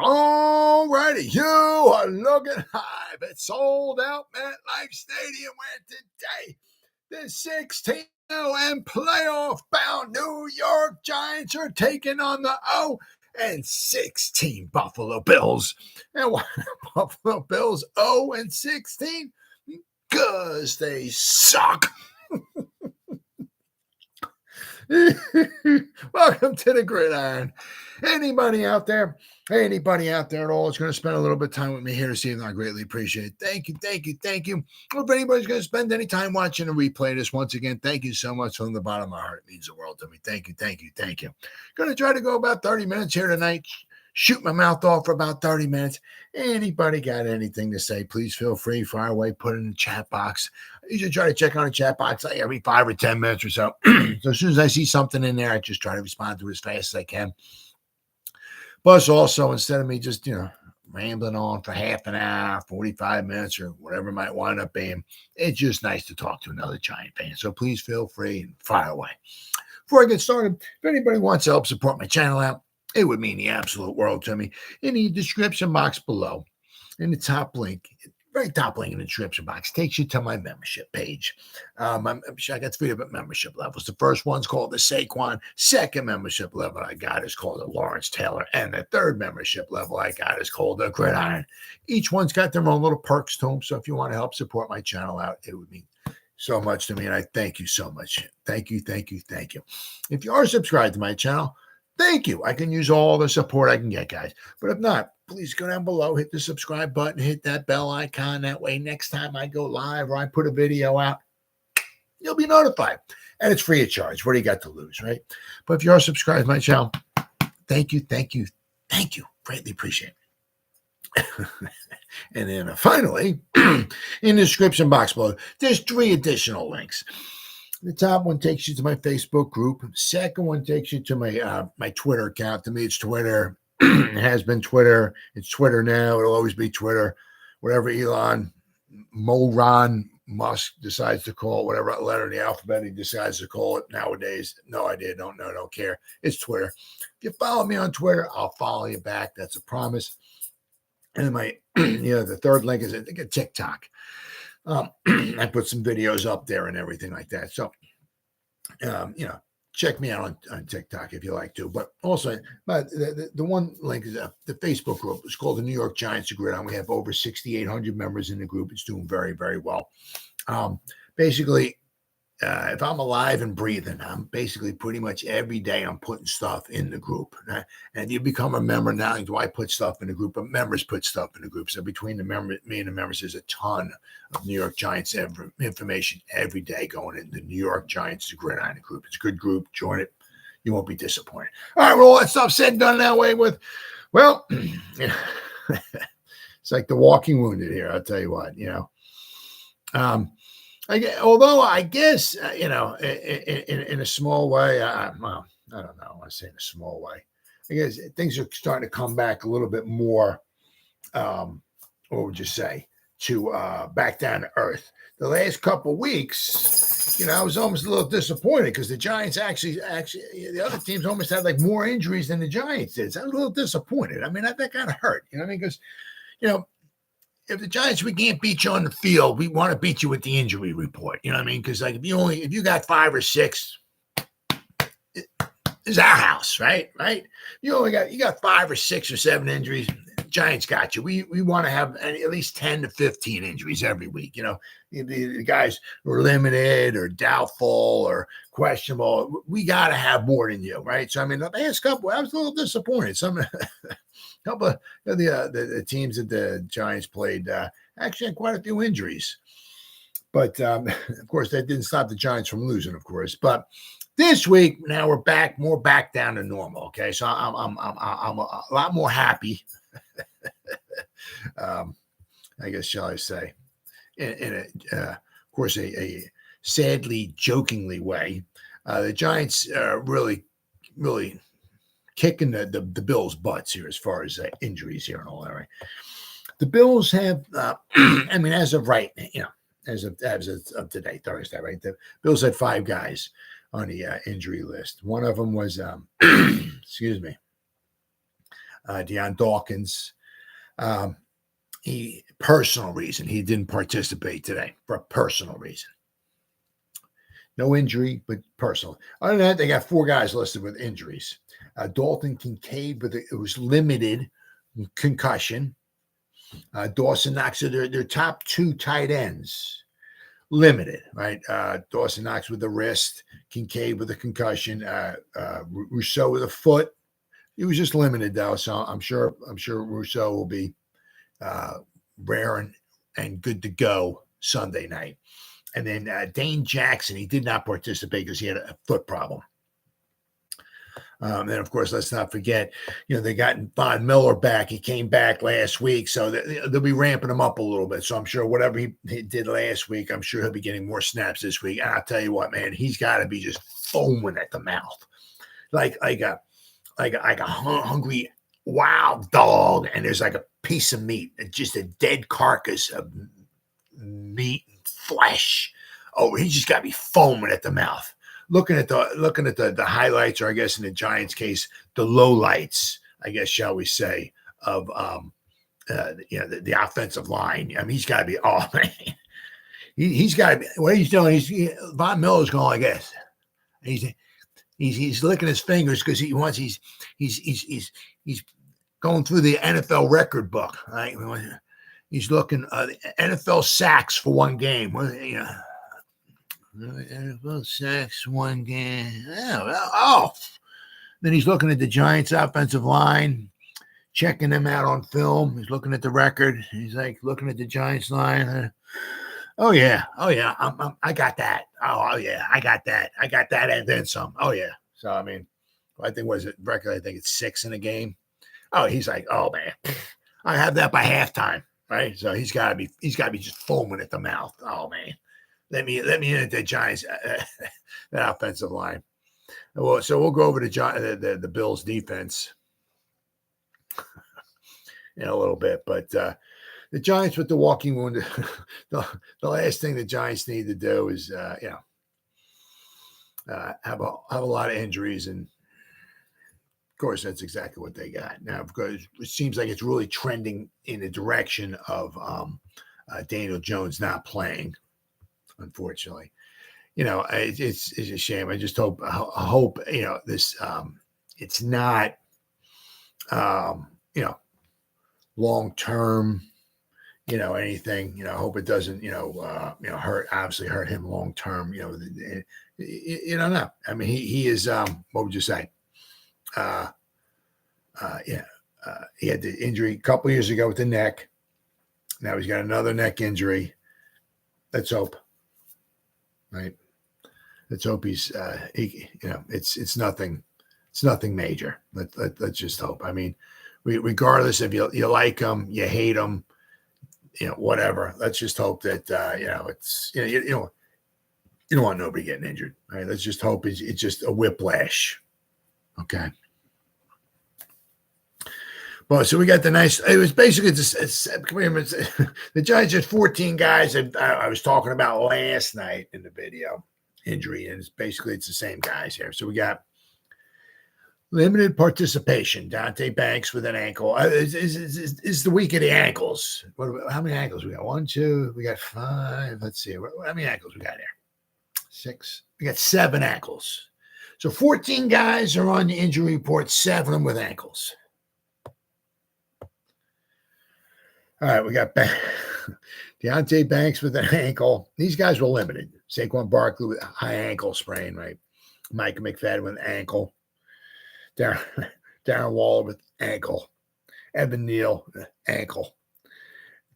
All righty, you are looking high. It's sold out MetLife Stadium where today the 16 and playoff bound New York Giants are taking on the 0-16 Buffalo Bills. And why are Buffalo Bills 0-16? Because they suck. Welcome to the Gridiron. Anybody out there at all is going to spend a little bit of time with me here this evening, I greatly appreciate it. Thank you. If anybody's going to spend any time watching a replay this, once again, thank you so much from the bottom of my heart. It means the world to me. Thank you. Going to try to go about 30 minutes here tonight. Shoot my mouth off for about 30 minutes. Anybody got anything to say, please feel free, fire away, put it in the chat box. I usually try to check on the chat box like every 5 or 10 minutes or so. So as soon as I see something in there, I just try to respond to it as fast as I can. Plus also, instead of me just, rambling on for half an hour, 45 minutes, or whatever it might wind up being, it's just nice to talk to another Giant fan. So please feel free and fire away. Before I get started, if anybody wants to help support my channel out, it would mean the absolute world to me. In the description box below, in the top link, very top link in the description box, takes you to my membership page. I got 3 different membership levels. The first one's called the Saquon. Second membership level I got is called the Lawrence Taylor. And the third membership level I got is called the Gridiron. Each one's got their own little perks to them. So if you want to help support my channel out, it would mean so much to me. And I thank you so much. Thank you. If you are subscribed to my channel, thank you. I can use all the support I can get, guys. But if not, please go down below, hit the subscribe button, hit that bell icon. That way, next time I go live or I put a video out, you'll be notified. And it's free of charge. What do you got to lose, right? But if you are subscribed to my channel, thank you. Greatly appreciate it. And then finally, in the description box below, there's 3 additional links. The top one takes you to my Facebook group. The second one takes you to my Twitter account. To me, it's Twitter. It has been Twitter. It's Twitter now. It'll always be Twitter. Whatever Elon Musk decides to call it, whatever letter in the alphabet he decides to call it nowadays. No idea. Don't know. Don't care. It's Twitter. If you follow me on Twitter, I'll follow you back. That's a promise. And the third link is a TikTok. I put some videos up there and everything like that. So, check me out on TikTok if you like to. But also, the one link is the Facebook group. It's called the New York Giants Gridiron. We have over 6,800 members in the group. It's doing very, very well. Basically, if I'm alive and breathing, I'm basically pretty much every day I'm putting stuff in the group. And you become a member, not only do I put stuff in the group, but members put stuff in the group. So between me and the members, there's a ton of New York Giants information every day going in the New York Giants Gridiron group. It's a good group. Join it. You won't be disappointed. All right, well, all that stuff said and done that way with, well, it's like the walking wounded here. I'll tell you what, although I guess, in a small way, I don't know. I want to say in a small way. I guess things are starting to come back a little bit more, what would you say, to back down to earth. The last couple of weeks, I was almost a little disappointed because the Giants actually, the other teams almost had like more injuries than the Giants did. So I was a little disappointed. I mean, that kind of hurt, because, if the Giants, we can't beat you on the field, we want to beat you with the injury report. You know what I mean? Because like if you got 5 or 6, it's our house, right? You got 5 or 6 or 7 injuries. Giants got you. We want to have at least 10 to 15 injuries every week. The guys who are limited or doubtful or questionable, we got to have more than you, right? So I mean, the last couple, I was a little disappointed. Some couple of the teams that the Giants played actually had quite a few injuries, but of course that didn't stop the Giants from losing, of course. But this week now we're more back down to normal. Okay, so I'm a lot more happy. I guess shall I say, in of course a sadly jokingly way, the Giants are really kicking the Bills' butts here as far as injuries here and all that. Right? The Bills have, I mean, as of right, as of today, Thursday, right? The Bills had 5 guys on the injury list. One of them was, excuse me, Deion Dawkins. Personal reason. He didn't participate today for a personal reason. No injury, but personal. Other than that, they got 4 guys listed with injuries. Dalton Kincaid, but it was limited concussion. Dawson Knox, so their top 2 tight ends, limited, right? Dawson Knox with the wrist, Kincaid with a concussion, Rousseau with a foot. He was just limited though, so I'm sure Rousseau will be rare and good to go Sunday night. And then Dane Jackson, he did not participate because he had a foot problem. Then, of course, let's not forget, they got Von Miller back. He came back last week, so they'll be ramping him up a little bit. So I'm sure whatever he did last week, I'm sure he'll be getting more snaps this week. And I'll tell you what, man, he's got to be just foaming at the mouth, like a hungry wild dog. And there's like a piece of meat, just a dead carcass of meat and flesh. Oh, he just got to be foaming at the mouth. Looking at the highlights, or I guess in the Giants' case, the lowlights, I guess, shall we say, of the offensive line. I mean, he's got to be, oh man, he's got to be. What he's doing, Von Miller's going like this. He's licking his fingers because he's going through the NFL record book. Right? He's looking NFL sacks for one game. NFL sacks one game. Oh. Then he's looking at the Giants' offensive line, checking them out on film. He's looking at the record. He's like looking at the Giants line. Oh yeah. I got that. Oh yeah, I got that. I got that and then some. Oh yeah. So I mean, I think was it record? I think it's 6 in a game. Oh, he's like, oh man, I have that by halftime, right? So he's got to be just foaming at the mouth. Oh man. Let me in at the Giants, that offensive line. Well, so we'll go over to the Bills defense in a little bit, but the Giants with the walking wound. The last thing the Giants need to do is have a lot of injuries, and of course that's exactly what they got now. Because it seems like it's really trending in the direction of Daniel Jones not playing. Unfortunately, it's a shame. I just hope this it's not long term, anything. I hope it doesn't hurt him long term. You don't know. I mean, he is what would you say? He had the injury a couple years ago with the neck. Now he's got another neck injury. Let's hope. Right. Let's hope he's it's nothing major. Let's just hope. I mean, regardless if you like him, you hate him, whatever. Let's just hope that it's you don't want nobody getting injured. Right. Let's just hope it's just a whiplash. Okay. Well, so we got the nice. It was basically the Giants had 14 guys that I was talking about last night in the video injury, and it's the same guys here. So we got limited participation. Dante Banks with an ankle. Is the week of the ankles? How many ankles we got? 1, 2. We got 5. Let's see. How many ankles we got here? 6. We got 7 ankles. So 14 guys are on the injury report. 7 of them with ankles. All right, we got Deonte Banks with an ankle. These guys were limited. Saquon Barkley with a high ankle sprain, right? Micah McFadden with an ankle. Darren Waller with ankle. Evan Neal, ankle.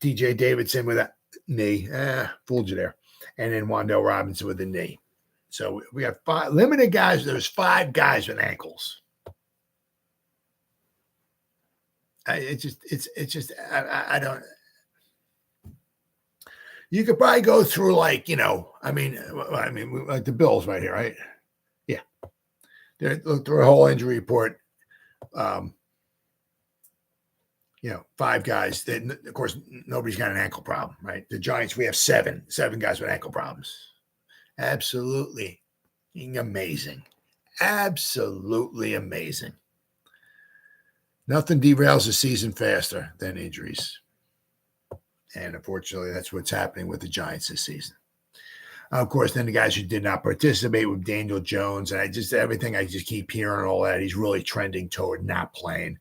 DJ Davidson with a knee. Fooled you there. And then Wan'Dale Robinson with a knee. So we got 5 limited guys. There's 5 guys with ankles. I don't. You could probably go through like like the Bills right here, right? Yeah, they look through a whole injury report. 5 guys. Of course, nobody's got an ankle problem, right? The Giants, we have 7 guys with ankle problems. Absolutely amazing. Absolutely amazing. Nothing derails a season faster than injuries. And unfortunately, that's what's happening with the Giants this season. Of course, then the guys who did not participate with Daniel Jones, and everything I just keep hearing all that, he's really trending toward not playing.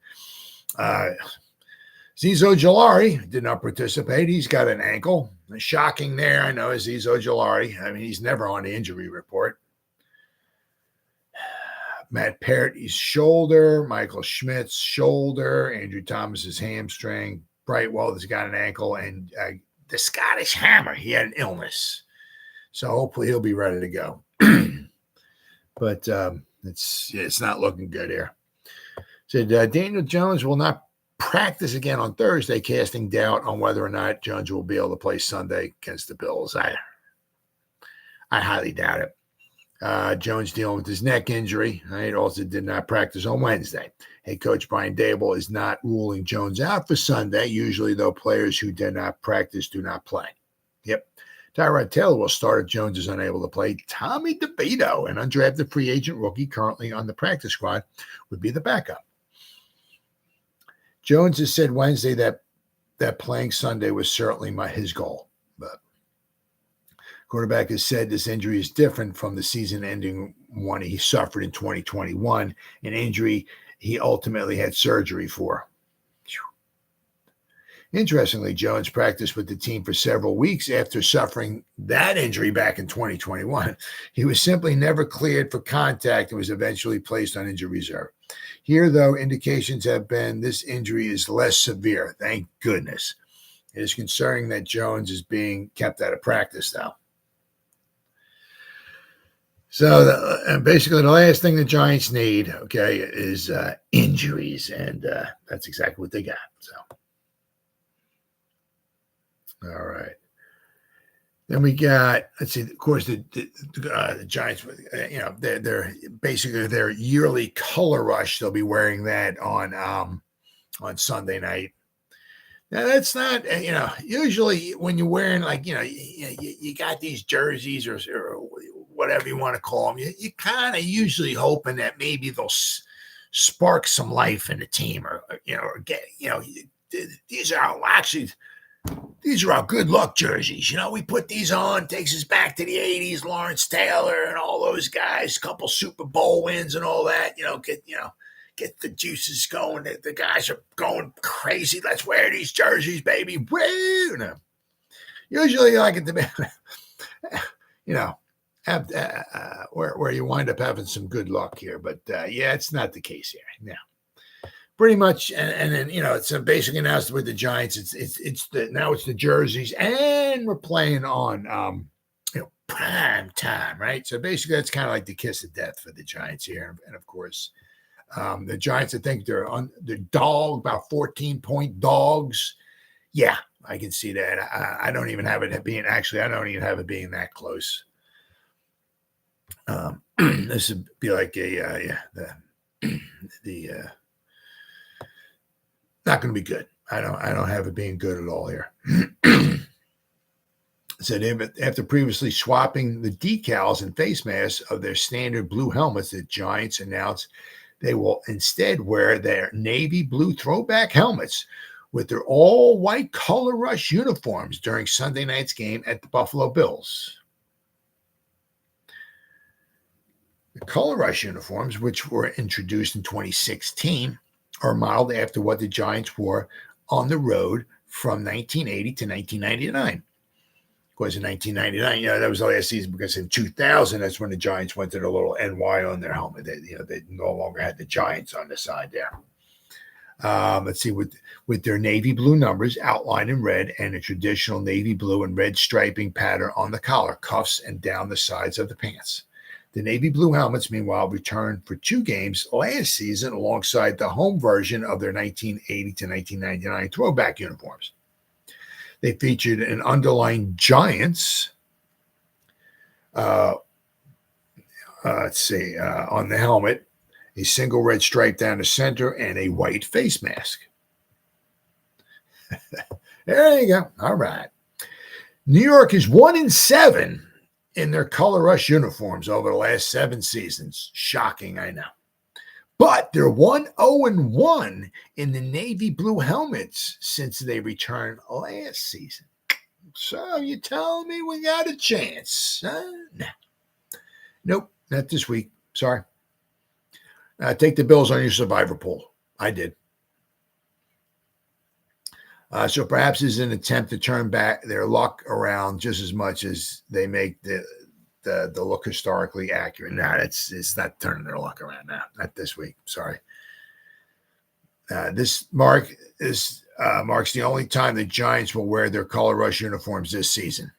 Azeez Ojulari did not participate. He's got an ankle. Shocking there. I know Azeez Ojulari. I mean, he's never on the injury report. Matt Paradis' shoulder, Michael Schmidt's shoulder, Andrew Thomas's hamstring, Brightwell has got an ankle, and the Scottish Hammer, he had an illness. So hopefully he'll be ready to go. But it's not looking good here. Said Daniel Jones will not practice again on Thursday, casting doubt on whether or not Jones will be able to play Sunday against the Bills. I highly doubt it. Jones dealing with his neck injury. Right? Also did not practice on Wednesday. Head coach Brian Daboll is not ruling Jones out for Sunday. Usually, though, players who did not practice do not play. Yep. Tyrod Taylor will start if Jones is unable to play. Tommy DeVito, an undrafted free agent rookie currently on the practice squad, would be the backup. Jones has said Wednesday that playing Sunday was certainly his goal. But quarterback has said this injury is different from the season-ending one he suffered in 2021, an injury he ultimately had surgery for. Interestingly, Jones practiced with the team for several weeks after suffering that injury back in 2021. He was simply never cleared for contact and was eventually placed on injury reserve. Here, though, indications have been this injury is less severe. Thank goodness. It is concerning that Jones is being kept out of practice, though. So basically the last thing the Giants need, okay, is injuries, and that's exactly what they got. So. All right. Then we got, let's see, of course, the Giants, they're basically their yearly color rush. They'll be wearing that on Sunday night. Now, that's not, usually when you're wearing you got these jerseys or whatever you want to call them, you kind of usually hoping that maybe they'll spark some life in the team or get, these are our good luck jerseys. We put these on, takes us back to the 80s, Lawrence Taylor and all those guys, couple Super Bowl wins and all that, get the juices going. The guys are going crazy. Let's wear these jerseys, baby. Woo! Usually like it to be, where you wind up having some good luck here. But it's not the case here. No. Pretty much, and then it's basically announced with the Giants. It's the jerseys, and we're playing on prime time, right? So basically, that's kind of like the kiss of death for the Giants here. And of course, the Giants, I think they're about 14-point dogs. Yeah, I can see that. I don't even have it being that close. This would be like not going to be good. I don't have it being good at all here. Said after previously swapping the decals and face masks of their standard blue helmets, the Giants announced they will instead wear their navy blue throwback helmets with their all-white color rush uniforms during Sunday night's game at the Buffalo Bills. The color rush uniforms, which were introduced in 2016, are modeled after what the Giants wore on the road from 1980 to 1999. Of course, in 1999, that was the last season, because in 2000, that's when the Giants went to the little NY on their helmet. They no longer had the Giants on the side there. Let's see, with their navy blue numbers outlined in red and a traditional navy blue and red striping pattern on the collar, cuffs, and down the sides of the pants. The navy blue helmets, meanwhile, returned for 2 games last season alongside the home version of their 1980 to 1999 throwback uniforms. They featured an underlined Giants, on the helmet, a single red stripe down the center, and a white face mask. There you go. All right. New York is 1-7 in their color rush uniforms over the last 7 seasons. Shocking, I know. But they're 1-0-1 in the navy blue helmets since they returned last season. So you tell me we got a chance? No. Nope, not this week. Sorry. Take the Bills on your survivor pool. I did. So perhaps it's an attempt to turn back their luck around just as much as they make the look historically accurate. No, it's not turning their luck around now. Not this week. Sorry. This marks the only time the Giants will wear their color rush uniforms this season.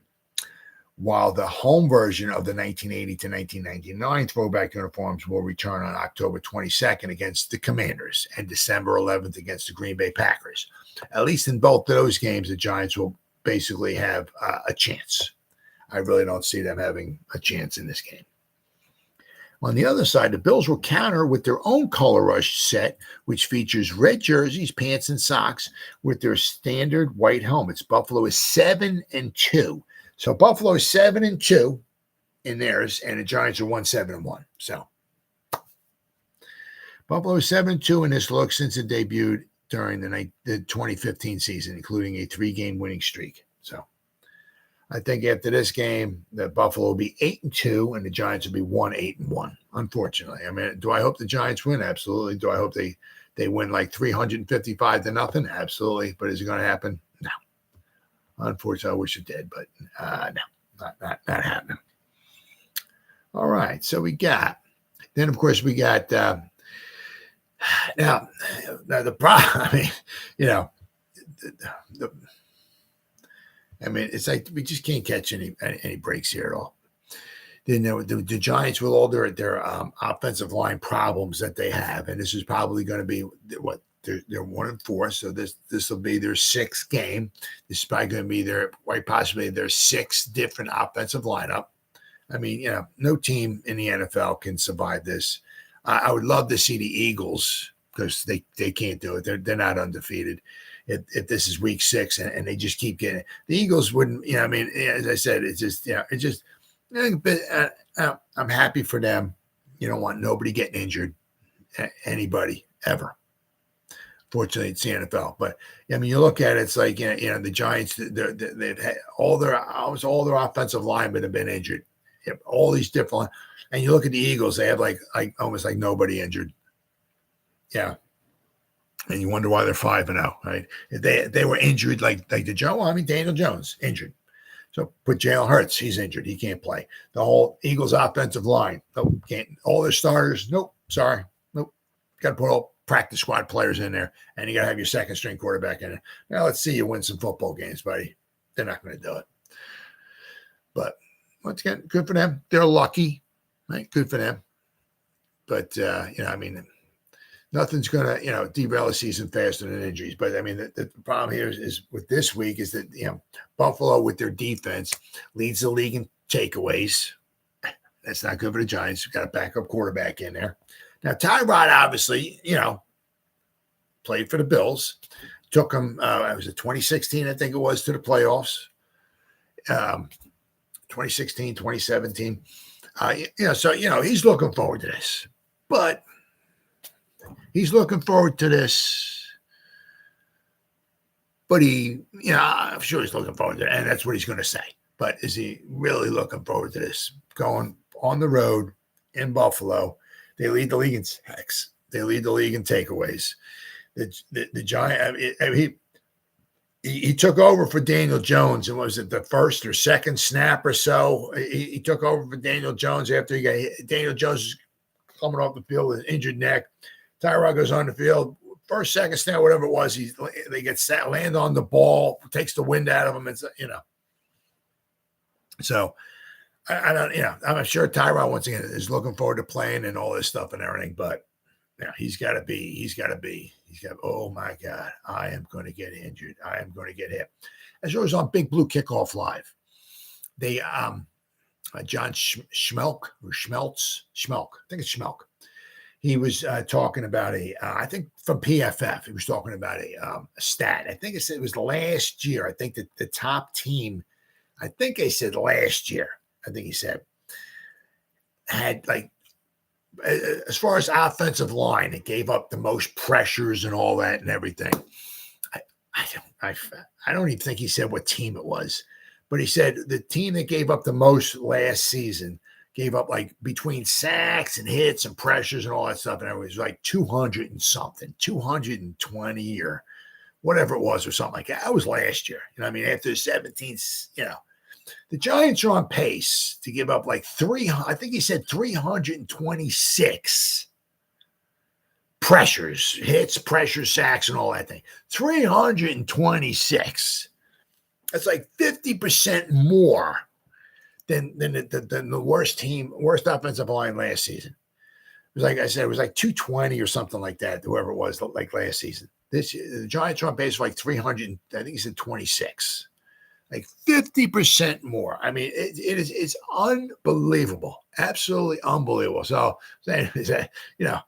While the home version of the 1980 to 1999 throwback uniforms will return on October 22nd against the Commanders and December 11th against the Green Bay Packers. At least in both of those games, the Giants will basically have a chance. I really don't see them having a chance in this game. On the other side, the Bills will counter with their own color rush set, which features red jerseys, pants, and socks with their standard white helmets. Buffalo is 7-2. So Buffalo is 7-2 in theirs, and the Giants are 1-7-1. So Buffalo is 7-2 in this look since it debuted during the 2015 season, including a 3-game winning streak. So I think after this game, the Buffalo will be 8-2, and the Giants will be 1-8-1. Unfortunately, I mean, do I hope the Giants win? Absolutely. Do I hope they win like 355-0? Absolutely. But is it going to happen? No. Unfortunately, I wish it did, but no, not happening. All right, so we got. Then of course we got. Now the problem. I mean, you know, it's like we just can't catch any breaks here at all. Then the Giants, with all their offensive line problems that they have, and this is probably going to be what. They're 1-4, so this will be their 6th game. This is probably going to be quite possibly their 6th different offensive lineup. I mean, no team in the NFL can survive this. I would love to see the Eagles because they can't do it. They're not undefeated. If this is week 6 and they just keep getting it, the Eagles wouldn't. As I said, it's just I'm happy for them. You don't want nobody getting injured, anybody ever. Fortunately, it's the NFL. But I mean, you look at it, it's like the Giants. They've had almost all their offensive linemen have been injured. All these different, and you look at the Eagles, they have like almost like nobody injured. Yeah, and you wonder why they're 5-0, right? If they were injured like the Daniel Jones injured. So put Jalen Hurts, he's injured, he can't play. The whole Eagles offensive line, nope, can't. All their starters, nope, sorry, nope. Got to put all practice squad players in there, and you got to have your second string quarterback in there. Now let's see you win some football games, buddy. They're not going to do it. But once again, good for them. They're lucky, right? Good for them. But nothing's going to derail a season faster than injuries. But I mean, the problem here is with this week is that Buffalo with their defense leads the league in takeaways. That's not good for the Giants. We've got a backup quarterback in there. Now, Tyrod obviously, played for the Bills. Took him, it was 2016, I think it was, to the playoffs. 2016, 2017. He's looking forward to this. But he's looking forward to this. But I'm sure he's looking forward to it, and that's what he's going to say. But is he really looking forward to this? Going on the road in Buffalo. They lead the league in sacks. They lead the league in takeaways. The Giant, he took over for Daniel Jones, and was it the first or second snap or so? He took over for Daniel Jones after Daniel Jones coming off the field with an injured neck. Tyrod goes on the field, first, second snap, whatever it was. They get land on the ball, takes the wind out of him, and So. I don't, I'm sure Tyrod once again is looking forward to playing and all this stuff and everything, but he's got to, oh my God, I am going to get injured. I am going to get hit. As always on Big Blue Kickoff Live, they, John Schmelk, I think it's Schmelk. He was talking about I think from PFF, he was talking about a stat. I think it was last year. I think that the top team, I think they said last year, I think he said, had like as far as offensive line, it gave up the most pressures and all that and everything. I don't even think he said what team it was, but he said the team that gave up the most last season gave up like between sacks and hits and pressures and all that stuff. And it was like 200 and something, 220 or whatever it was or something like that. That was last year. You know what I mean? After the 17th, you know, the Giants are on pace to give up like I think he said 326 pressures, hits, pressures, sacks, and all that thing. 326. That's like 50% more than the worst offensive line last season. It was like I said, it was like 220 or something like that, whoever it was, like last season. The Giants are on pace for like 300, I think he said 26. Like 50% more. I mean, it's unbelievable. Absolutely unbelievable. So, you know,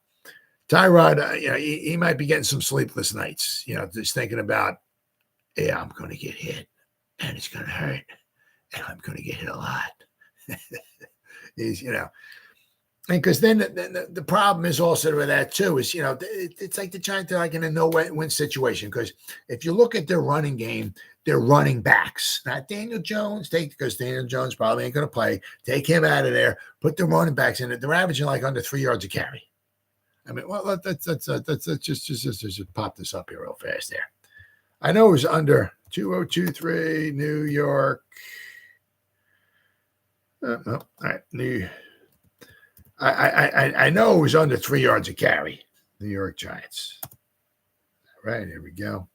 Tyrod, you know, he might be getting some sleepless nights, you know, just thinking about, yeah, I'm going to get hit and it's going to hurt and I'm going to get hit a lot. Is, you know, and because then the problem is also with that too is, you know, it's like the Giants are like in a no-win situation because if you look at their running game, they're running backs, not Daniel Jones. Because Daniel Jones probably ain't going to play. Take him out of there. Put the running backs in it. They're averaging like under 3 yards a carry. I mean, well, let's just pop this up here real fast there. I know it was under 2023 New York. No, all right, I know it was under 3 yards a carry. New York Giants. All right, here we go.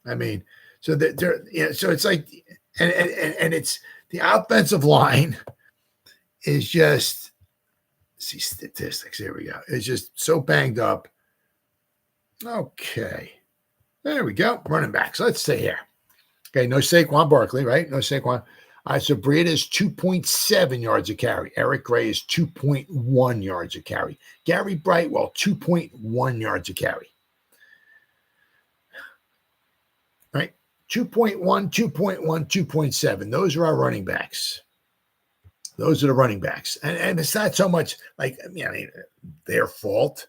I mean, so so it's like, and it's the offensive line is just. See statistics. Here we go. It's just so banged up. Okay. There we go. Running backs. Let's stay here. Okay. No Saquon Barkley, right? No Saquon. So Breida is 2.7 yards a carry. Eric Gray is 2.1 yards a carry. Gary Brightwell, 2.1 yards a carry. Right? 2.1, 2.1, 2.7. Those are our running backs. Those are the running backs. And it's not so much like, I mean, their fault.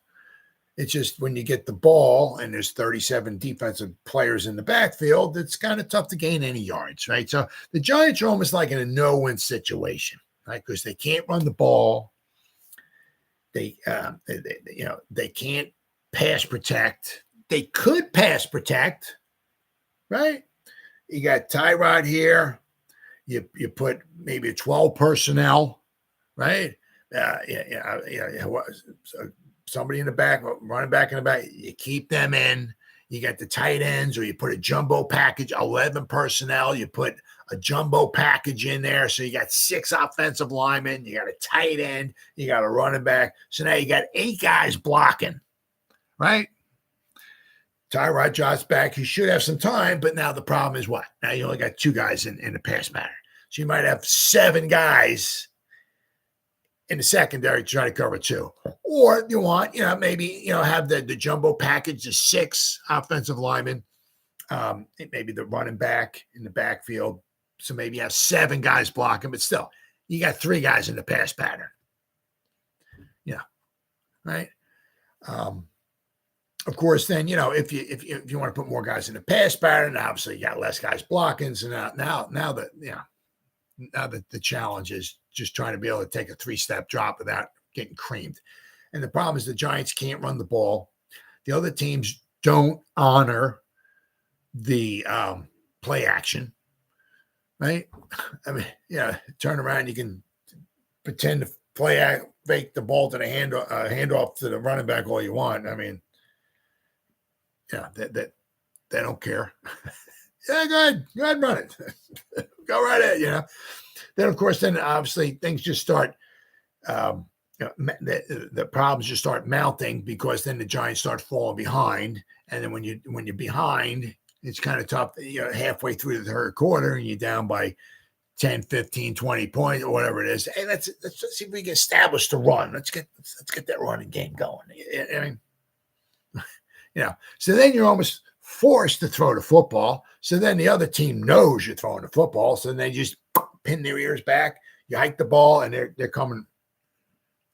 It's just when you get the ball and there's 37 defensive players in the backfield, it's kind of tough to gain any yards, right? So the Giants are almost like in a no-win situation, right? Because they can't run the ball. They can't pass protect. They could pass protect, right? You got Tyrod here. You put maybe 12 personnel, right? Somebody in the back, running back in the back. You keep them in. You got the tight ends, or you put a jumbo package, 11 personnel. You put a jumbo package in there, so you got 6 offensive linemen. You got a tight end. You got a running back. So now you got 8 guys blocking, right? Tyrod drops back. He should have some time, but now the problem is what? Now you only got 2 guys in the pass pattern. So you might have 7 guys in the secondary trying to cover 2. Or you want, maybe, have the jumbo package, the 6 offensive linemen, maybe the running back in the backfield. So maybe you have 7 guys blocking, but still, you got 3 guys in the pass pattern. Yeah. Right. Of course, then, if you want to put more guys in the pass pattern, obviously you got less guys blocking. So now that the challenge is just trying to be able to take a 3-step drop without getting creamed. And the problem is the Giants can't run the ball. The other teams don't honor the play action, right? I mean, turn around, you can pretend to fake the ball to the handoff to the running back all you want. I mean, that they don't care. Yeah, go ahead, run it. Go right ahead, Then, of course, obviously things just start, the problems just start mounting because then the Giants start falling behind. And then when you're behind, it's kind of tough, halfway through the third quarter and you're down by 10, 15, 20 points or whatever it is. Hey, let's see if we can establish the run. Let's get that running game going. I mean, so then you're almost forced to throw the football. So then the other team knows you're throwing the football. So then they just pin their ears back. You hike the ball, and they're coming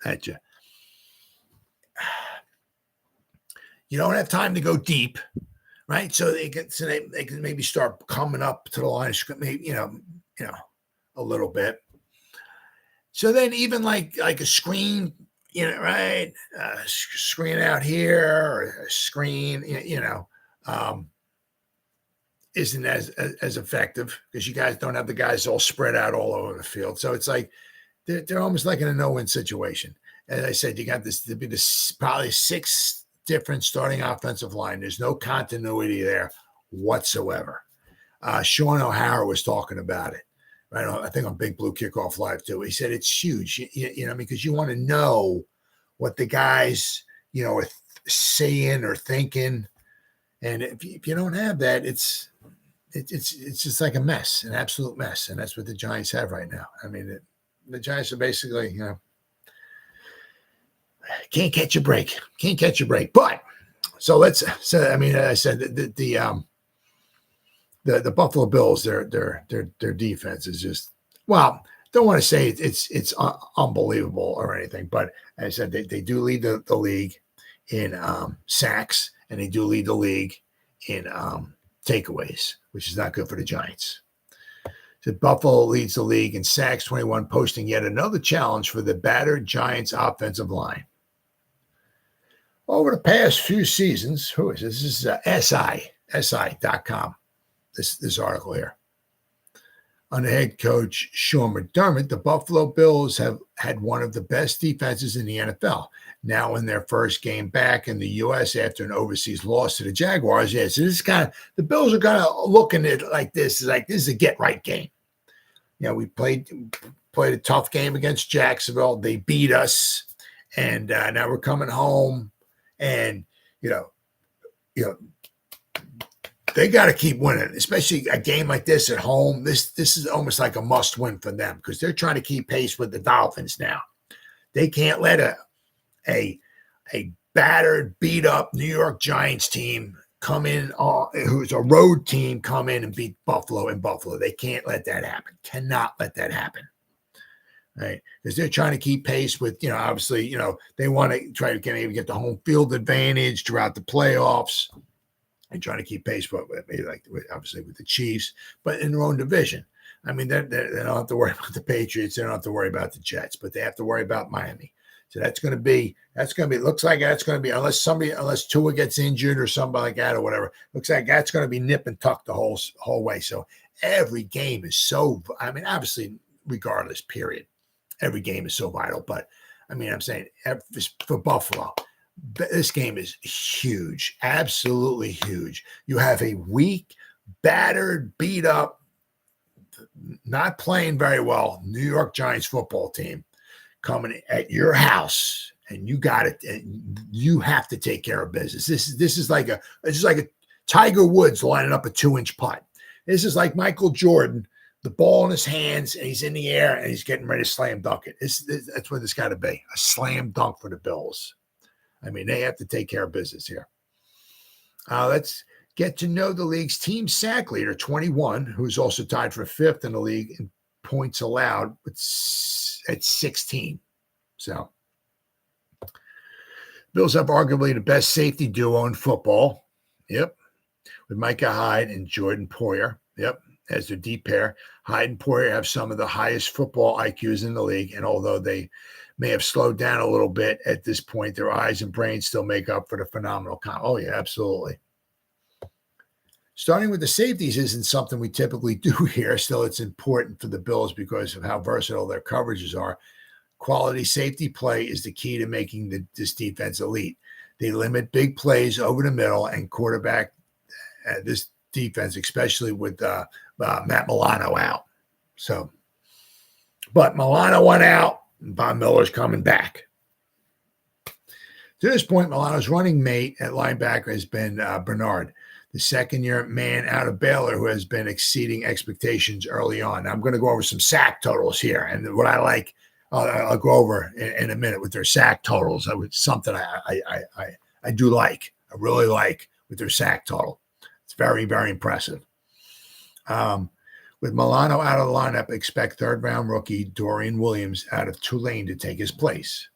at you. You don't have time to go deep, right? So they can maybe start coming up to the line of scrimmage, maybe, a little bit. So then even like a screen, right? Screen out here or a screen, isn't as effective because you guys don't have the guys all spread out all over the field. So it's like they're almost like in a no-win situation. As I said, you got this to be probably 6 different starting offensive line. There's no continuity there whatsoever. Sean O'Hara was talking about it, right? I think on Big Blue Kickoff Live too. He said it's huge, because you want to know what the guys, are saying or thinking, and if you don't have that, it's just like a mess, an absolute mess, and that's what the Giants have right now. I mean, the Giants are basically, can't catch a break. But so I said the Buffalo Bills, their defense is just, well, don't want to say it's unbelievable or anything, but as I said, they do lead the league in sacks, and they do lead the league in takeaways, which is not good for the Giants. So Buffalo leads the league in sacks 21, posting yet another challenge for the battered Giants offensive line. Over the past few seasons, who is this? This is SI.com, this article here. Under head coach Sean McDermott, the Buffalo Bills have had one of the best defenses in the NFL. Now in their first game back in the U.S. after an overseas loss to the Jaguars. Yeah, so this is kind of, the Bills are kind of looking at it like this. This is a get-right game. We played a tough game against Jacksonville. They beat us, and now we're coming home, and, they got to keep winning, especially a game like this at home. This is almost like a must win for them because they're trying to keep pace with the Dolphins now. They can't let a battered, beat up New York Giants team come in, who's a road team, come in and beat Buffalo in Buffalo. They can't let that happen. Cannot let that happen. Right? Because they're trying to keep pace with, obviously, they want to try to maybe get the home field advantage throughout the playoffs. And trying to keep pace with obviously with the Chiefs, but in their own division. I mean, they don't have to worry about the Patriots. They don't have to worry about the Jets, but they have to worry about Miami. So looks like that's going to be, unless Tua gets injured or somebody like that or whatever, looks like that's going to be nip and tuck the whole way. So every game is obviously, regardless, period. Every game is so vital. But I'm saying for Buffalo, this game is huge, absolutely huge. You have a weak, battered, beat up, not playing very well New York Giants football team coming at your house, and you got it. And you have to take care of business. This is like a Tiger Woods lining up a 2-inch putt. This is like Michael Jordan, the ball in his hands, and he's in the air, and he's getting ready to slam dunk it. That's what it's got to be, a slam dunk for the Bills. They have to take care of business here. Let's get to know the league's team sack leader, 21, who's also tied for 5th in the league in points allowed at 16. So, Bills have arguably the best safety duo in football. Yep. With Micah Hyde and Jordan Poyer. Yep. As their deep pair. Hyde and Poyer have some of the highest football IQs in the league, and although they may have slowed down a little bit at this point, their eyes and brains still make up for the phenomenal Oh, yeah, absolutely. Starting with the safeties isn't something we typically do here. Still, it's important for the Bills because of how versatile their coverages are. Quality safety play is the key to making this defense elite. They limit big plays over the middle and quarterback this defense, especially with Matt Milano out. But Milano went out. Von Miller's coming back. To this point, Milano's running mate at linebacker has been Bernard, the second-year man out of Baylor who has been exceeding expectations early on. Now, I'm going to go over some sack totals here, and what I like, I'll go over in a minute with their sack totals. It's something I do like. I really like with their sack total. It's very, very impressive. With Milano out of the lineup, expect third-round rookie Dorian Williams out of Tulane to take his place.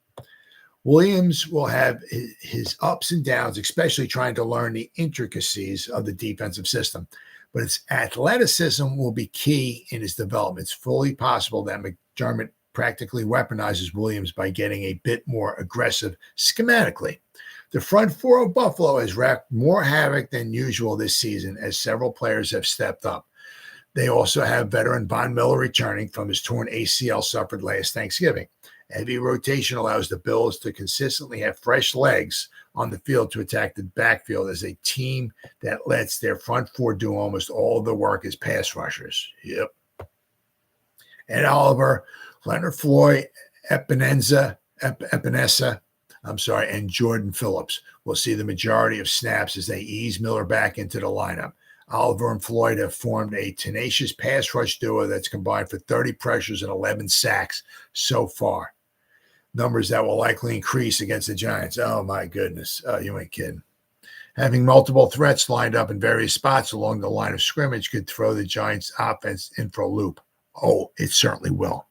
Williams will have his ups and downs, especially trying to learn the intricacies of the defensive system. But his athleticism will be key in his development. It's fully possible that McDermott practically weaponizes Williams by getting a bit more aggressive schematically. The front four of Buffalo has wreaked more havoc than usual this season as several players have stepped up. They also have veteran Von Miller returning from his torn ACL suffered last Thanksgiving. Heavy rotation allows the Bills to consistently have fresh legs on the field to attack the backfield as a team that lets their front four do almost all of the work as pass rushers. Yep. Ed Oliver, Leonard Floyd, Epinesa, and Jordan Phillips will see the majority of snaps as they ease Miller back into the lineup. Oliver and Floyd have formed a tenacious pass rush duo that's combined for 30 pressures and 11 sacks so far. Numbers that will likely increase against the Giants. Oh, my goodness. Oh, you ain't kidding. Having multiple threats lined up in various spots along the line of scrimmage could throw the Giants' offense in for a loop. Oh, it certainly will.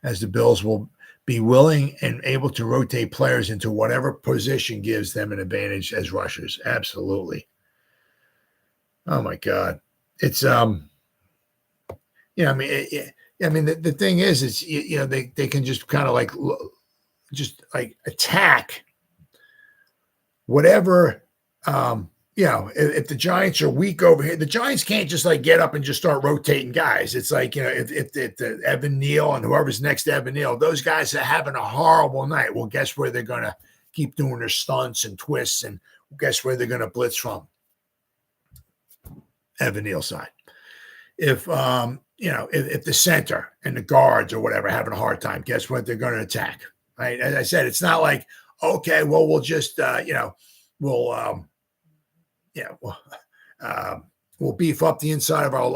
As the Bills will be willing and able to rotate players into whatever position gives them an advantage as rushers. Absolutely. Oh my God. It's the thing is they can just kind of like attack whatever if the Giants are weak over here, the Giants can't just like get up and just start rotating guys. It's like, if the Evan Neal and whoever's next to Evan Neal, those guys are having a horrible night. Well, guess where they're going to keep doing their stunts and twists, and guess where they're going to blitz from? Evan Neal's side. If the center and the guards or whatever are having a hard time, guess what they're going to attack? Right? As I said, it's not like, okay, well, we'll just we'll beef up the inside of our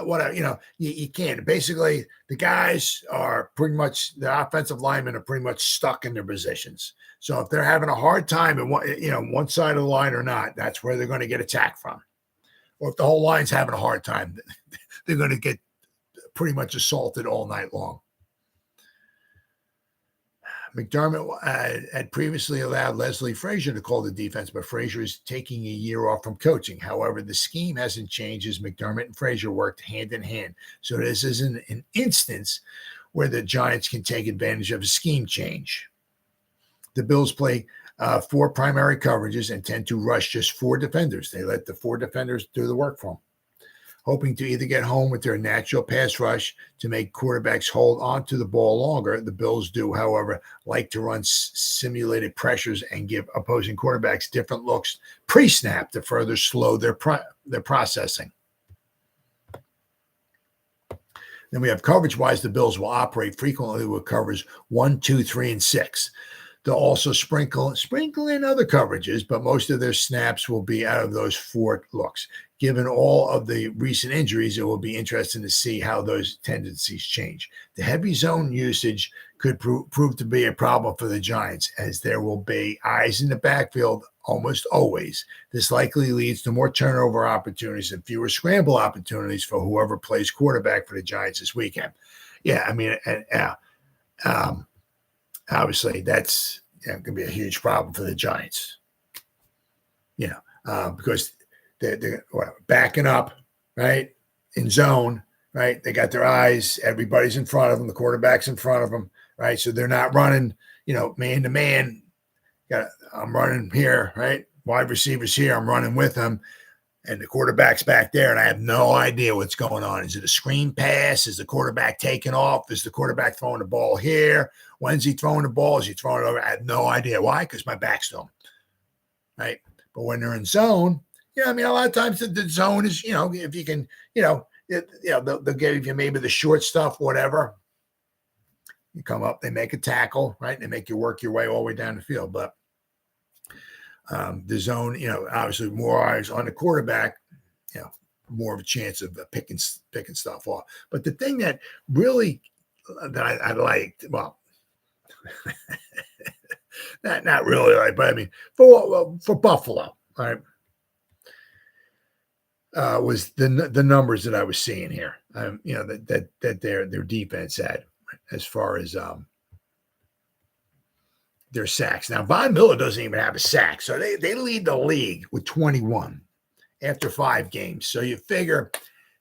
whatever. You can't. Basically, the guys are pretty much, the offensive linemen are pretty much stuck in their positions. So if they're having a hard time in one side of the line or not, that's where they're going to get attacked from. Or if the whole line's having a hard time, they're going to get pretty much assaulted all night long. McDermott had previously allowed Leslie Frazier to call the defense, but Frazier is taking a year off from coaching. However, the scheme hasn't changed as McDermott and Frazier worked hand in hand. So this isn't an instance where the Giants can take advantage of a scheme change. The Bills play 4 primary coverages and tend to rush just 4 defenders. They let the 4 defenders do the work for them, hoping to either get home with their natural pass rush to make quarterbacks hold on to the ball longer. The Bills do, however, like to run simulated pressures and give opposing quarterbacks different looks pre-snap to further slow their processing. Then we have coverage-wise, the Bills will operate frequently with covers 1, 2, 3, and 6. They'll also sprinkle in other coverages, but most of their snaps will be out of those 4 looks. Given all of the recent injuries, it will be interesting to see how those tendencies change. The heavy zone usage could prove to be a problem for the Giants, as there will be eyes in the backfield almost always. This likely leads to more turnover opportunities and fewer scramble opportunities for whoever plays quarterback for the Giants this weekend. Yeah, I mean, obviously, that's going to be a huge problem for the Giants. Because they're backing up, right, in zone, right? They got their eyes. Everybody's in front of them. The quarterback's in front of them, right? So they're not running, man to man. I'm running here, right? Wide receivers here. I'm running with them. And the quarterback's back there, and I have no idea what's going on. Is it a screen pass? Is the quarterback taking off? Is the quarterback throwing the ball here? When's he throwing the ball? Is he throwing it over? I have no idea. Why? Because my back's to him, right? But when they're in zone, a lot of times the zone is, if you can, they'll give you maybe the short stuff, whatever. You come up, they make a tackle, right? They make you work your way all the way down the field. But the zone, obviously more eyes on the quarterback, more of a chance of picking stuff off. But the thing that really that I liked, well, not really like, but I mean, for Buffalo, right, was the numbers that I was seeing here, that their defense had, as far as their sacks. Now, Von Miller doesn't even have a sack. So they lead the league with 21 after 5 games. So you figure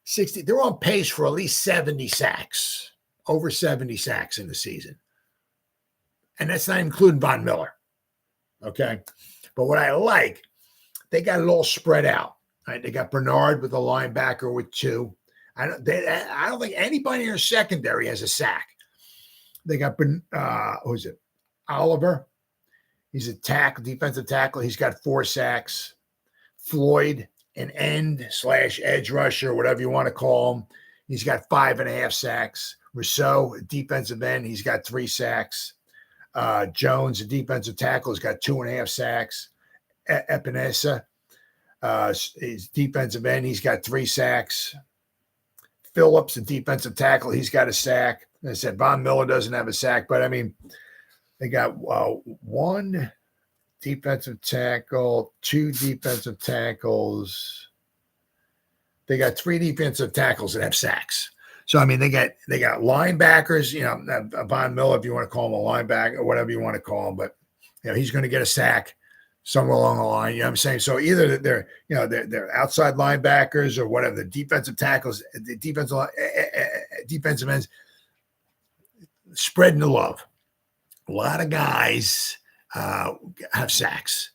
60, they're on pace for at least 70 sacks, over 70 sacks in the season. And that's not including Von Miller. Okay. But what I like, they got it all spread out. Right? They got Bernard with a linebacker with 2. I don't think anybody in their secondary has a sack. They got who's it? Oliver. He's a defensive tackle. He's got 4 sacks. Floyd, an end/edge rusher, whatever you want to call him. He's got 5.5 sacks. Rousseau, defensive end, he's got 3 sacks. Jones, a defensive tackle, has got 2.5 sacks. Epinesa, his defensive end, he's got 3 sacks. Phillips, a defensive tackle, he's got a sack. I said Von Miller doesn't have a sack, but I mean, they got 1 defensive tackle, 2 defensive tackles. They got 3 defensive tackles that have sacks. So I mean, they got linebackers. You know, Von Miller, if you want to call him a linebacker or whatever you want to call him, but you know, he's going to get a sack somewhere along the line. You know what I'm saying? So either they're outside linebackers or whatever, the defensive tackles, the defensive ends, spreading the love. A lot of guys have sacks.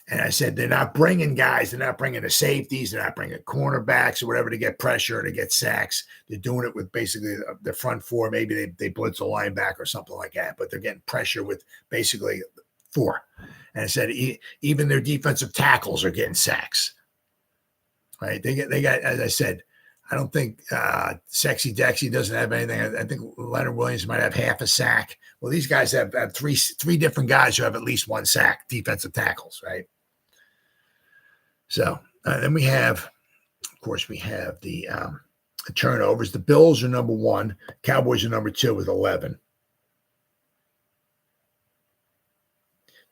And I said, they're not bringing guys. They're not bringing the safeties. They're not bringing cornerbacks or whatever to get pressure or to get sacks. They're doing it with basically the front 4. Maybe they blitz a linebacker or something like that. But they're getting pressure with basically 4. And I said, even their defensive tackles are getting sacks. Right? They got, as I said, I don't think Sexy Dexy doesn't have anything. I think Leonard Williams might have half a sack. Well, these guys have 3 different guys who have at least 1 sack, defensive tackles, right? So then we have, of course, the turnovers. The Bills are number 1. Cowboys are number 2 with 11.